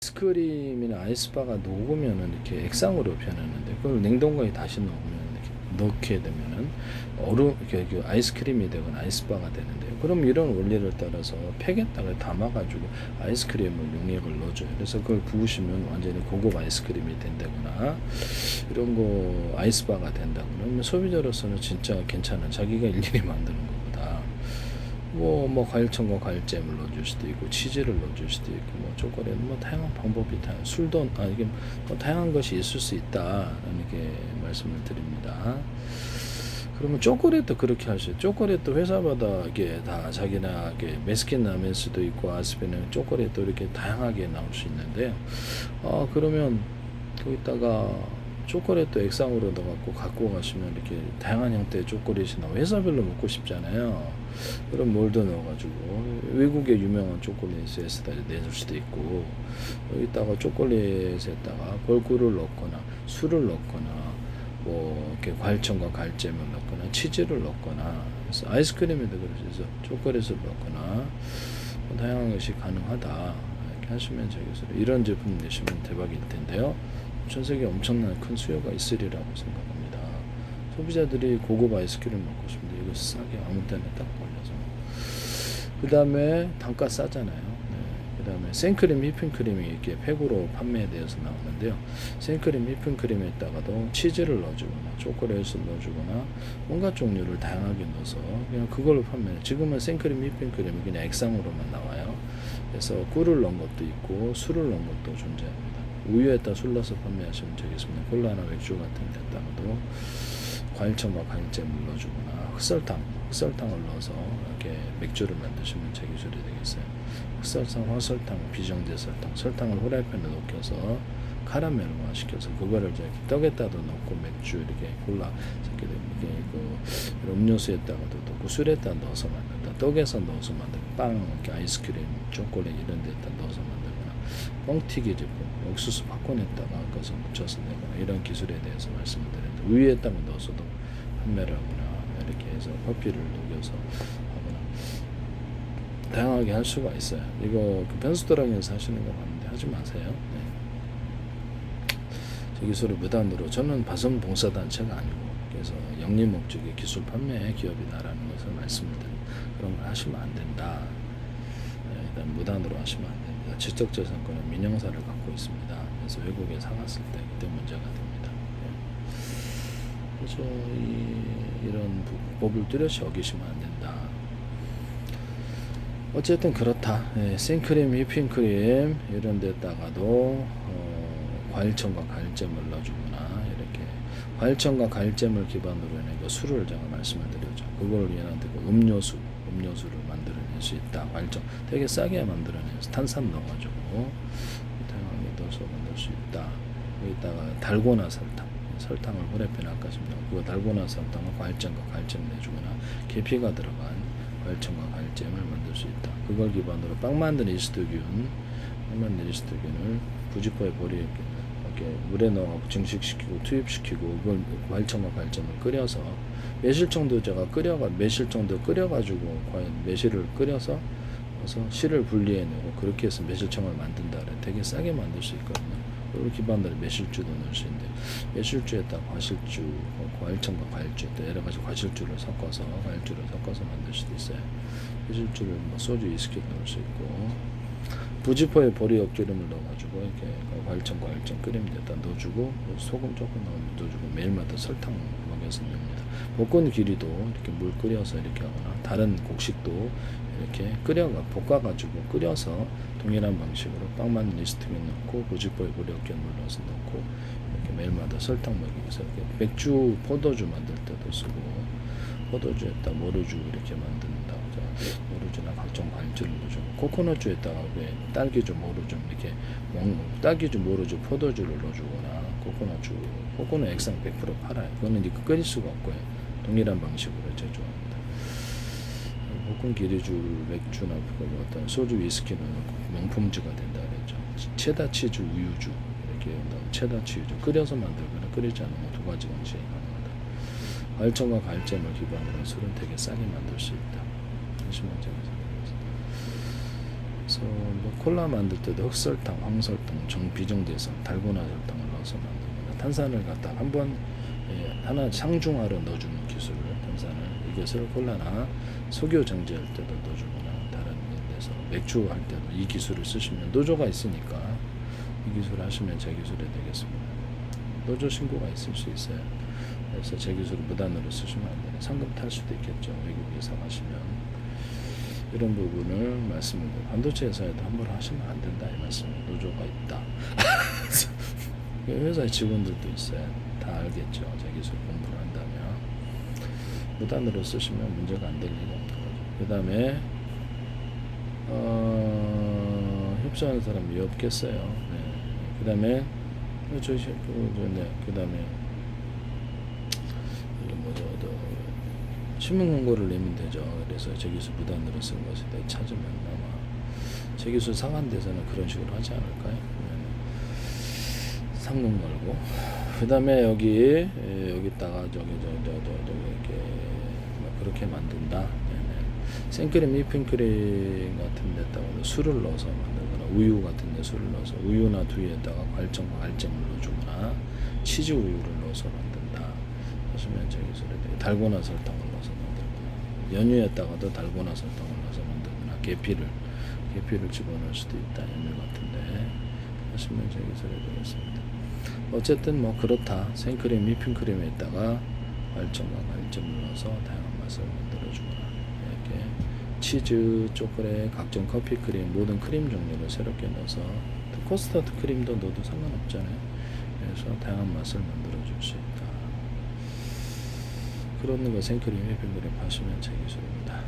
아이스크림이나 아이스바가 녹으면은 이렇게 액상으로 변하는데 그걸 냉동고에 다시 넣으면 이렇게 넣게 되면은 얼음 이렇게 아이스크림이 되거나 아이스바가 되는데요. 그럼 이런 원리를 따라서 팩에다가 담아가지고 아이스크림을 용액을 넣어줘요. 그래서 그걸 부으시면 완전히 고급 아이스크림이 된다거나 이런 거 아이스바가 된다 그러면 소비자로서는 진짜 괜찮은 자기가 일일이 만드는 것보다 뭐 과일청과 과일잼을 넣어줄 수도 있고 치즈를 넣어줄 수도 있고 뭐 초콜릿 뭐 다양한 방법이 다 술도 이게 뭐 다양한 것이 있을 수 있다라는 게 말씀을 드립니다. 그러면 초콜릿도 그렇게 하셔요. 초콜릿도 회사마다 이게 다 자기나 이게 메스킨 라멘스도 있고 아스피는 초콜릿도 이렇게 다양하게 나올 수 있는데요. 그러면 거기다가 초콜릿도 액상으로 넣어갖고 갖고 가시면 이렇게 다양한 형태의 초콜릿이 나와 회사별로 먹고 싶잖아요. 그럼 몰드 넣어가지고 외국의 유명한 초콜릿에다 내줄 수도 있고 여기다가 초콜릿에다가 벌꿀을 넣거나 술을 넣거나 뭐 이렇게 과일청과 과일잼을 넣거나 치즈를 넣거나 그래서 아이스크림에도 그래서 초콜릿을 넣거나 뭐 다양한 것이 가능하다 이렇게 하시면 저기서 이런 제품 내시면 대박일 텐데요. 전 세계에 엄청난 큰 수요가 있으리라고 생각합니다. 소비자들이 고급 아이스크림 먹고 싶은데 이거 싸게 아무 때나 딱 걸려서 그 다음에 단가 싸잖아요. 네. 그 다음에 생크림 휘핑크림이 이렇게 팩으로 판매되어서 나오는데요. 생크림 휘핑크림에다가도 치즈를 넣어주거나 초콜릿을 넣어주거나 온갖 종류를 다양하게 넣어서 그냥 그걸로 판매해요. 지금은 생크림 휘핑크림이 그냥 액상으로만 나와요. 그래서 꿀을 넣은 것도 있고 술을 넣은 것도 존재합니다. 우유에다 술 넣어서 판매하시면 되겠습니다. 콜라나 맥주 같은 데다가도 과일청과 과일잼을 넣어주거나 흑설탕을 넣어서 이렇게 맥주를 만드시면 제 기술이 되겠어요. 흑설탕, 화설탕, 비정제 설탕, 설탕을 후라이팬에 녹여서 카라멜화 시켜서 그거를 이제 떡에다도 넣고 맥주 이렇게 콜라 이렇게 그 음료수에다가도 넣고 술에다 넣어서 만든다. 떡에서 넣어서 만든 빵, 이렇게 아이스크림, 초콜릿 이런 데다 넣어서 만들거나 뻥튀기 제품, 옥수수 팝콘에다가 그것을 묻혀서 내거나 이런 기술에 대해서 말씀을 드렸는데 우유에다가 넣어서도 판매를 하거나 이렇게 해서 커피를 녹여서 하거나 다양하게 할 수가 있어요. 이거 그 변수도랑에서 하시는 거 봤는데 하지 마세요. 네. 제 기술을 무단으로 저는 바선 봉사단체가 아니고 그래서 영리 목적의 기술 판매 기업이다라는 것을 말씀을 드립니다. 그런 걸 하시면 안 된다. 네, 일단 무단으로 하시면 안 됩니다. 지적재산권은 민영사를 갖고 있습니다. 그래서 외국에 사갔을 때 그때 문제가 됩니다. 네. 그래서 이런 법을 뚜렷이 어기시면 안 된다. 어쨌든 그렇다. 네, 생크림, 휘핑크림 이런 데다가도 과일청과 과일잼을 넣어주거나 이렇게 과일청과 과일잼을 기반으로 해낸 그 술을 제가 말씀을 드렸죠. 그걸 예를 들고 음료수를 만들어낼 수 있다. 과일청 되게 싸게 만들어내서 탄산 넣어가지고 다양하게 넣어서 만들 수 있다. 여기다가 달고나 설탕을 후라이팬에 아까 좀 넣고 그거 달고나 설탕을 과일잼과 과일잼 내주거나 계피가 들어간 과일청과 과일잼을 만들 수 있다. 그걸 기반으로 빵 만든 이스트균을 부지포에 버리 이렇게 물에 넣어 증식시키고 투입시키고 그걸 과일청과 과일잼을 끓여서 매실 정도 끓여가지고 매실을 끓여서 실을 분리해내고 그렇게 해서 매실청을 만든다 그래 되게 싸게 만들 수 있거든요. 그걸 기반으로 매실주도 넣을 수 있는데 매실주에다 과실주, 과일청과 과일주 여러 가지 과실주를 섞어서 만들 수도 있어요. 매실주를 뭐 소주, 위스키 넣을 수 있고 부지포에 보리 엿기름을 넣어가지고 이렇게 과일청 끓이면 됐다 넣어주고 소금 조금 넣어주고 매일마다 설탕 먹여서 넣습니다. 볶은 길이도 이렇게 물 끓여서 이렇게 하거나 다른 곡식도 이렇게 볶아가지고 끓여서 동일한 방식으로 빵 만든 이스트균 넣고 부지포에 보리 엿기름을 넣어서 넣고 이렇게 매일마다 설탕 먹이면서 이렇게 맥주, 포도주 만들 때도 쓰고 포도주에다 모루주 이렇게 만든다. 모루주나 각종 과일주를 넣어주고 코코넛주에다가 딸기주, 모루주 이렇게 딸기주, 모루주, 포도주를 넣어주거나 코코넛 액상 100% 팔아요. 그거는 이제 끓일 수가 없고요. 동일한 방식으로 제조합니다. 볶은 기리주, 맥주나 어떤 소주, 위스키는 명품주가 된다 그랬죠. 체다 치즈, 우유주 이렇게 체다 치즈 끓여서 만들거나 끓이지 않으면 두 가지 방식이 가능하다. 과일청과 과일잼을 기반으로 술은 되게 싸게 만들 수 있다. 하시면 제가 생각합니다. 그래서 그래서 뭐 콜라 만들 때도 흑설탕, 황설탕, 비정제성, 달고나 설탕을 넣어서 만듭니다. 탄산을 갖다 한번 하나 상중하로 넣어주는 기술을 탄산을 이것을 콜라나 석유 정제할 때도 넣어주거나 다른 데서 맥주 할 때도 이 기술을 쓰시면 노조가 있으니까 이 기술을 하시면 제 기술이 되겠습니다. 노조 신고가 있을 수 있어요. 그래서 제 기술을 무단으로 쓰시면 안 돼요. 상금 탈 수도 있겠죠. 외국에서 가시면. 이런 부분을 말씀을 드려요. 반도체 회사에도 함부로 하시면 안 된다 이 말씀이에요. 노조가 있다. 회사의 직원들도 있어요. 다 알겠죠. 제 기술 공부를 한다면 무단으로 쓰시면 문제가 안 될 리가 없는 거죠. 그 다음에 협조하는 사람이 없겠어요. 네. 그 다음에 그 다음에 신문 공고를 내면 되죠. 그래서 제 기술 무단으로 쓴 것에 대해 찾으면 아마 제 기술 상한 데서는 그런 식으로 하지 않을까요? 상금 걸고 그 다음에 여기다가 이렇게 그렇게 만든다. 생크림, 휘핑크림 같은 데다가 술을 넣어서 만들거나 우유 같은 데 술을 넣어서 우유나 두유에다가 과일정과 알잼을 넣어주거나 치즈 우유를 넣어서 만든다 하시면 제 기술에 대해 달고나 설탕을 넣어서 만들거나 연유에다가도 달고나 설탕을 넣어서 만들거나 계피를 집어넣을 수도 있다. 연유 같은데 하시면 제 기술에 되겠습니다. 어쨌든 뭐 그렇다. 생크림, 휘핑크림에다가 과일정과 알잼을 넣어서 다양한 맛을 만들어주거나 이렇게 치즈, 초콜릿, 각종 커피 크림, 모든 크림 종류를 새롭게 넣어서 커스터드 크림도 넣어도 상관없잖아요. 그래서 다양한 맛을 만들어 줄 수 있다. 그런 거 생크림, 휘핑크림 하시면 제 기술입니다.